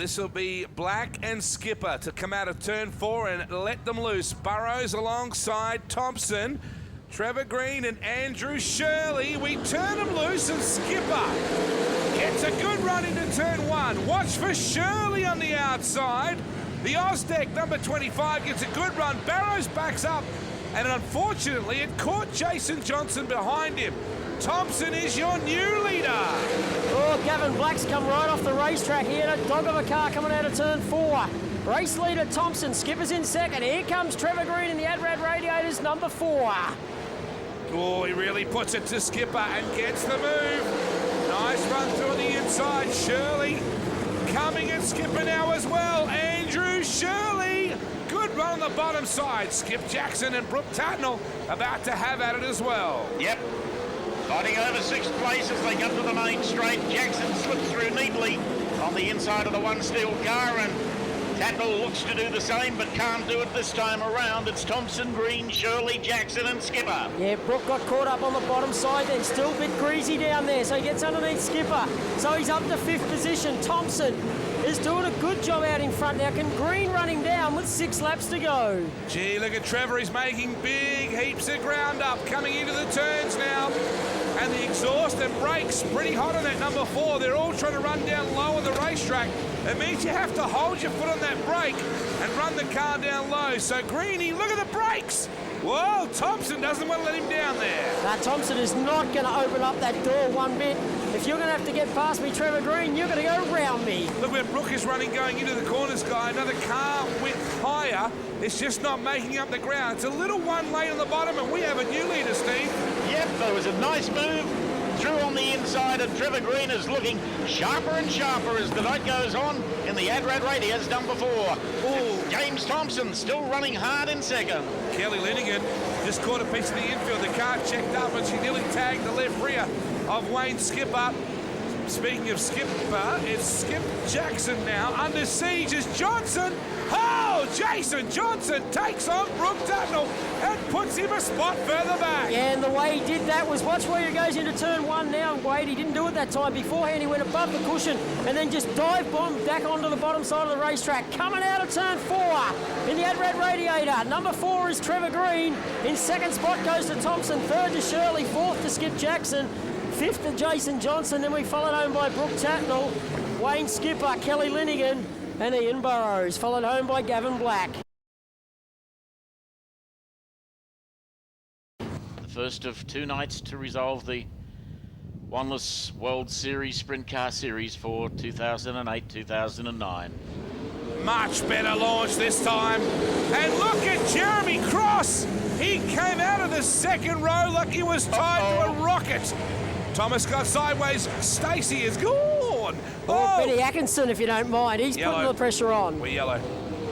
this will be Black and Skipper to come out of turn 4 and let them loose. Burrows alongside Thompson, Trevor Green and Andrew Shirley. We turn them loose and Skipper gets a good run into turn 1. Watch for Shirley on the outside. The Ozdeck, number 25, gets a good run. Burrows backs up, and unfortunately it caught Jason Johnson behind him. Thompson is your new leader. Oh, Gavin Black's come right off the racetrack here. A dog of a car coming out of turn 4. Race leader Thompson, Skipper's in second. Here comes Trevor Green in the Adrad Radiators, number 4. Oh, he really puts it to Skipper and gets the move. Nice run through the inside. Shirley coming at Skipper now as well. Andrew Shirley. Good run on the bottom side. Skip Jackson and Brooke Tatnell about to have at it as well. Yep. Fighting over 6th place as they come to the main straight. Jackson slips through neatly on the inside of the one steel car, and Tatnell looks to do the same but can't do it this time around. It's Thompson, Green, Shirley, Jackson and Skipper. Yeah, Brooke got caught up on the bottom side then, still a bit greasy down there, so he gets underneath Skipper. So he's up to 5th position. Thompson is doing a good job out in front now. Can Green run him down with 6 laps to go? Gee, look at Trevor. He's making big heaps of ground up coming into the turns now. And the exhaust and brakes pretty hot on that number 4. They're all trying to run down low on the racetrack. It means you have to hold your foot on that brake and run the car down low. So Greeny, look at the brakes. Whoa, Thompson doesn't want to let him down there. Now, Thompson is not going to open up that door one bit. If you're going to have to get past me, Trevor Green, you're going to go round me. Look where Brooke is running going into the corners, guy. Another car width higher. It's just not making up the ground. It's a little one lane on the bottom, and we have a new leader, Steve. Yep, there was a nice move through on the inside, and Trevor Green is looking sharper and sharper as the night goes on in the Adrad Radiators, number 4. Oh, James Thompson still running hard in second. Kelly Linigan just caught a piece of the infield. The car checked up, and she nearly tagged the left rear of Wayne Skipper. Speaking of Skipper, it's Skip Jackson now. Under siege is Johnson. Oh, Jason Johnson takes on Brooke Tatnell and puts him a spot further back. Yeah, and the way he did that was, watch where he goes into turn 1 now, Wade. He didn't do it that time beforehand. He went above the cushion and then just dive bombed back onto the bottom side of the racetrack. Coming out of turn 4 in the Adrad Radiator. Number 4 is Trevor Green. In second spot goes to Thompson. Third to Shirley. Fourth to Skip Jackson. Fifth to Jason Johnson. Then we followed home by Brooke Tatnell, Wayne Skipper, Kelly Linigan, and Ian Burrows, followed home by Gavin Black. The first of 2 nights to resolve the one-less World Series Sprintcar Series for 2008-2009. Much better launch this time. And look at Jeremy Cross. He came out of the second row like he was tied to a rocket. Thomas got sideways. Stacey is gone. Oh, Benny Atkinson, if you don't mind. He's yellow. putting the pressure on. We're yellow.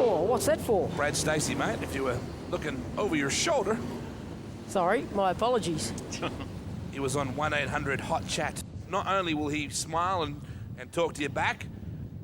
Oh, what's that for? Brad Stacey, mate, if you were looking over your shoulder. Sorry, my apologies. He was on 1-800-HOT-CHAT. Not only will he smile and talk to you back,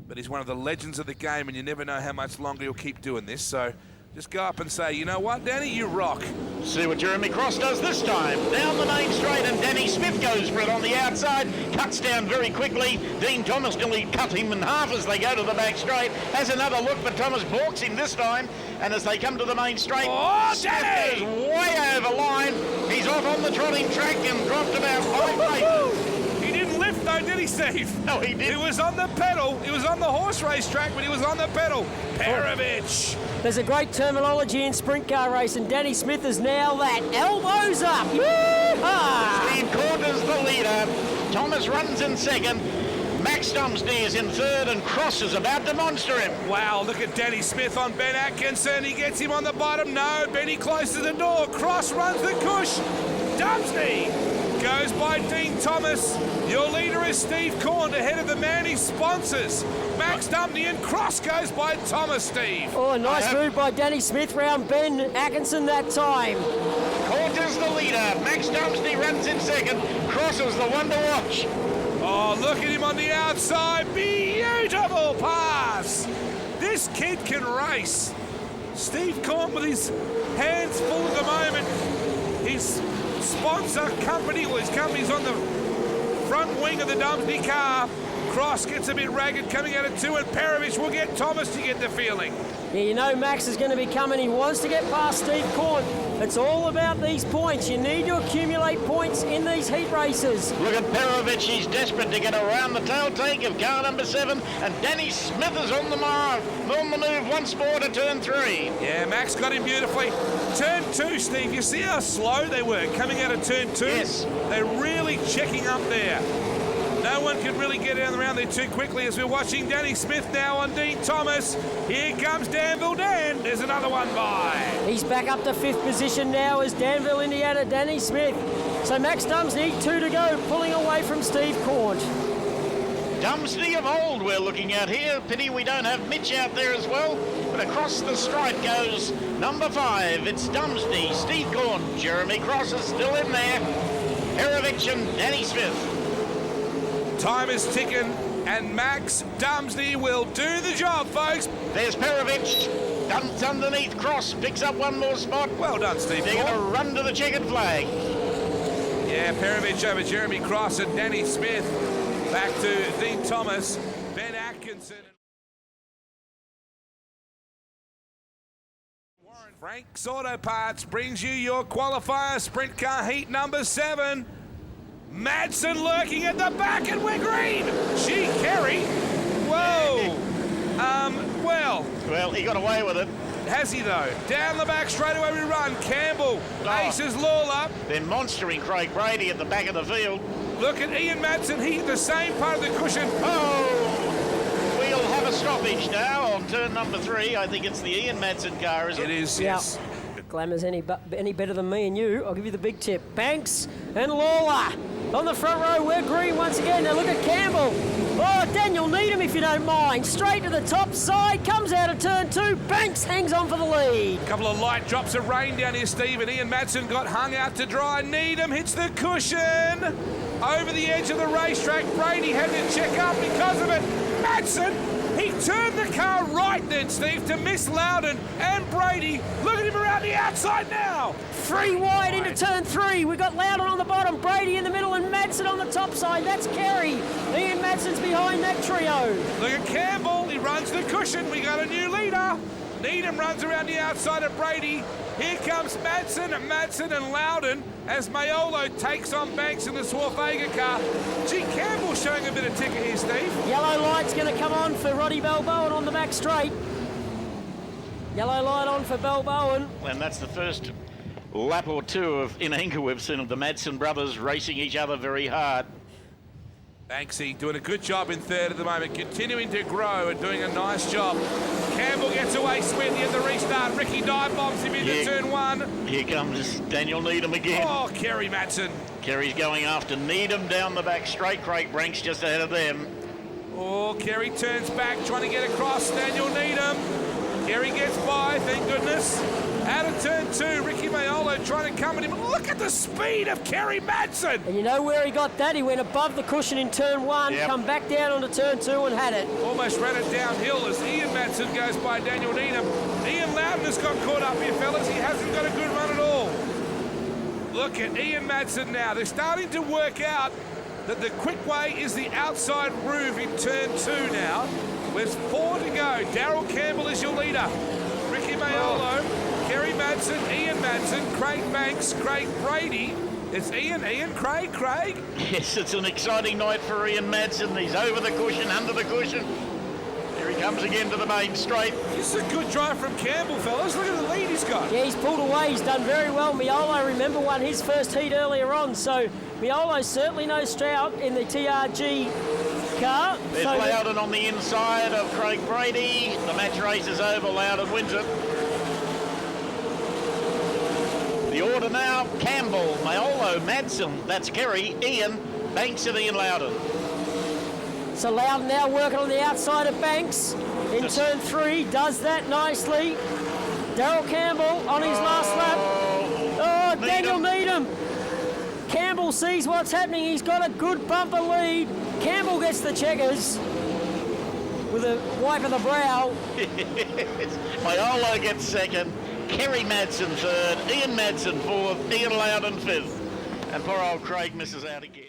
but he's one of the legends of the game, and you never know how much longer he'll keep doing this. So just go up and say, you know what, Danny, you rock. See what Jeremy Cross does this time. Down the main straight, and Danny Smith goes for it on the outside. Cuts down very quickly. Dean Thomas nearly cut him in half as they go to the back straight. Has another look, but Thomas balks him this time. And as they come to the main straight, Smith goes way over line. He's off on the trotting track and dropped about 5 places. He didn't lift though, did he, Steve? No, he didn't. He was on the pedal. He was on the horse race track, but he was on the pedal. Perovich. There's a great terminology in sprint car race, and Danny Smith is now that. Elbows up. Steve Corder's the leader. Thomas runs in second. Max Dumsney is in third, and Cross is about to monster him. Wow, look at Danny Smith on Ben Atkinson. He gets him on the bottom. No, Benny closes the door. Cross runs the cush. Dumsney goes by Dean Thomas. Your leader is Steve Corn, ahead of the man he sponsors. Max Dumney, and Cross goes by Thomas, Steve. Oh, nice move by Danny Smith round Ben Atkinson that time. Corder's the leader. Max Dumsney runs in second. Cross is the one to watch. Oh, look at him on the outside. Beautiful pass. This kid can race. Steve Corn with his hands full at the moment. His sponsor company, well, his company's on the front wing of the Dumsney car. Cross gets a bit ragged coming out of 2, and Perovich will get Thomas, you get the feeling. Yeah, you know Max is going to be coming. He wants to get past Steve Corn. It's all about these points. You need to accumulate points in these heat races. Look at Perovich. He's desperate to get around the tail tank of car number 7. And Danny Smith is on the move once more to turn 3. Yeah, Max got him beautifully. Turn 2, Steve. You see how slow they were coming out of turn 2? Yes. They're really checking up there. No one could really get down the round there too quickly as we're watching Danny Smith now on Dean Thomas. Here comes Danville Dan. There's another one by. He's back up to 5th position now as Danville, Indiana, Danny Smith. So Max Dumsney, 2 to go, pulling away from Steve Corn. Dumsney of old we're looking at here. Pity we don't have Mitch out there as well. But across the stripe goes number 5. It's Dumsney, Steve Corn, Jeremy Cross is still in there. Perovich and Danny Smith. Time is ticking, and Max Dumsney will do the job, folks. There's Perovich. Dumps underneath. Cross picks up one more spot. Well done, Steve. They're going to run to the checkered flag. Yeah, Perovich over Jeremy Cross and Danny Smith. Back to Dean Thomas, Ben Atkinson. Frank's Auto Parts brings you your qualifier sprint car heat number 7. Madsen lurking at the back, and we're green. Gee, Kerry. Whoa. Well, he got away with it. Has he, though? Down the back straight away we run. Campbell aces Lawler. They're monstering Craig Brady at the back of the field. Look at Ian Madsen. He hit the same part of the cushion. Oh! We'll have a stoppage now on turn number 3. I think it's the Ian Madsen car, isn't it? It is, yes. Glamour's any better than me and you. I'll give you the big tip. Banks and Lawler on the front row. We're green once again. Now look at Campbell. Oh, Daniel Needham, if you don't mind. Straight to the top side. Comes out of turn 2. Banks hangs on for the lead. A couple of light drops of rain down here, Steve, and Ian Madsen got hung out to dry. Needham hits the cushion. Over the edge of the racetrack. Brady had to check up because of it. Madsen, he turned the car right then, Steve, to miss Loudon and Brady. Look at him around the outside now. 3 wide into turn 3. We've got Loudon on the bottom, Brady in the middle, and Madsen on the top side. That's Kerry. Ian Madsen's behind that trio. Look at Campbell. He runs the cushion. We got a new leader. Needham runs around the outside of Brady. Here comes Madsen and Loudon as Maiolo takes on Banks in the Swarfega car. Gee, Campbell showing a bit of ticker here, Steve. Yellow light's going to come on for Roddy Balboan on the back straight. Yellow light on for Balboan. And that's the first lap or two in anger we've seen of the Madsen brothers racing each other very hard. Banksy doing a good job in 3rd at the moment, continuing to grow and doing a nice job. Campbell gets away swiftly at the restart. Ricky dive bombs him into turn 1. Here comes Daniel Needham again. Oh, Kerry Madsen. Kerry's going after Needham down the back straight. Craig Branks just ahead of them. Oh, Kerry turns back, trying to get across Daniel Needham. Kerry gets by, thank goodness. Out of turn 2, Ricky Maiolo trying to come at him. Look at the speed of Kerry Madsen. And you know where he got that? He went above the cushion in turn 1, come back down onto turn 2 and had it. Almost ran it downhill as Ian Madsen goes by Daniel Needham. Ian Loudon has got caught up here, fellas. He hasn't got a good run at all. Look at Ian Madsen now. They're starting to work out that the quick way is the outside groove in turn 2 now. There's 4 to go. Darryl Campbell is your leader. Ricky Maiolo, Kerry Madsen, Ian Madsen, Craig Banks, Craig Brady. It's Ian, Craig. Yes, it's an exciting night for Ian Madsen. He's over the cushion, under the cushion. Here he comes again to the main straight. This is a good drive from Campbell, fellas. Look at the lead he's got. Yeah, he's pulled away. He's done very well. Maiolo, remember, won his first heat earlier on. So Maiolo certainly no Strout in the TRG car. There's Loudon on the inside of Craig Brady. The match race is over. Loudon wins it. The order now, Campbell, Maiolo, Madsen, that's Kerry, Ian, Banks and Ian Loudon. So Loudon now working on the outside of Banks in turn 3, does that nicely. Darryl Campbell on his last lap. Oh, Daniel Needham. Campbell sees what's happening. He's got a good bumper lead. Campbell gets the checkers with a wipe of the brow. Maiolo gets second. Kerry Madsen 3rd, Ian Madsen 4th, Ian Loudon 5th. And poor old Craig misses out again.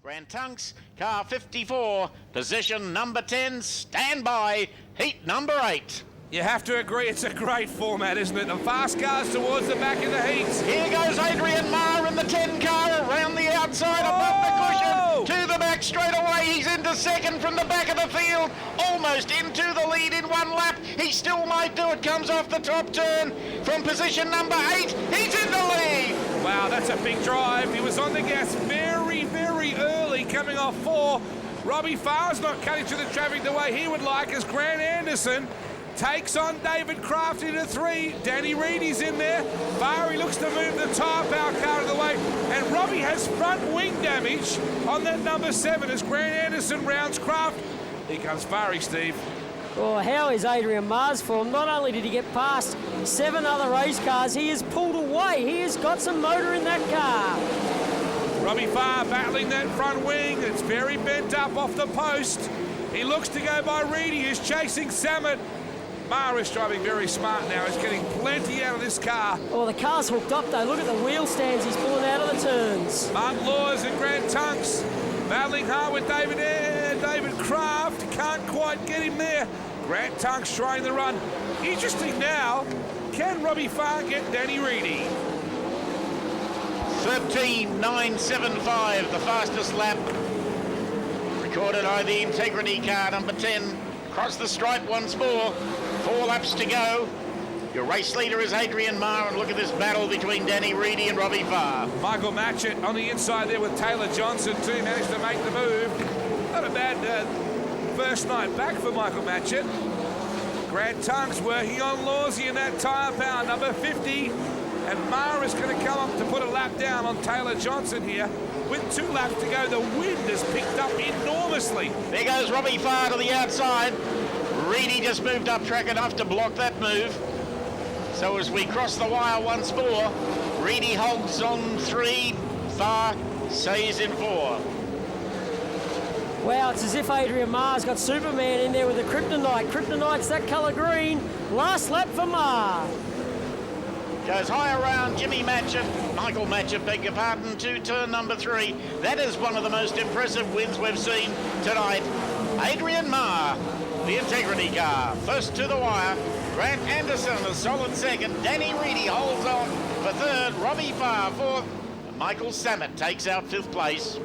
Grant Tunks, car 54, position number 10, stand by, heat number 8. You have to agree it's a great format, isn't it? The fast cars towards the back of the heats. Here goes Adrian Marr in the 10 car around the outside above the cushion to the back straight away. He's into second from the back of the field, almost into the lead in one lap. He still might do it, comes off the top turn from position number 8. He's in the lead. Wow, that's a big drive. He was on the gas very, very early coming off 4. Robbie Farr's not cutting to the traffic the way he would like as Grant Anderson takes on David Kraft into 3. Danny Reedy's in there. Farry looks to move the tyre power car out of the way. And Robbie has front wing damage on that number 7 as Grant Anderson rounds Kraft. Here comes Farry, Steve. Well, how is Adrian Marr's form? Not only did he get past 7 other race cars, he has pulled away. He has got some motor in that car. Robbie Farr battling that front wing. It's very bent up off the post. He looks to go by Reedy, who's chasing Samet. Marr is driving very smart now. He's getting plenty out of this car. Oh, the car's hooked up though. Look at the wheel stands he's pulling out of the turns. Martin Laws and Grant Tunks battling hard with David Kraft. Can't quite get him there. Grant Tunks trying the run. Interesting now, can Robbie Farr get Danny Reedy? 13.975, the fastest lap. Recorded by the Integrity car, number 10. Across the stripe once more. 4 laps to go. Your race leader is Adrian Marr, and look at this battle between Danny Reedy and Robbie Farr. Michael Matchett on the inside there with Taylor Johnson too, managed to make the move. Not a bad first night back for Michael Matchett. Grant Tunks working on Lawsy in that tyre power, number 50. And Marr is going to come up to put a lap down on Taylor Johnson here. With 2 laps to go, the wind has picked up enormously. There goes Robbie Farr to the outside. Reedy just moved up track enough to block that move. So as we cross the wire once more, Reedy holds on 3, Farr stays in 4. Wow, it's as if Adrian Marr's got Superman in there with a kryptonite. Kryptonite's that colour green. Last lap for Marr. Goes high around Michael Matchett, beg your pardon, to turn number 3. That is one of the most impressive wins we've seen tonight. Adrian Marr, the Integrity car, first to the wire. Grant Anderson, a solid second. Danny Reedy holds on for 3rd. Robbie Farr 4th. Michael Samet takes out 5th place.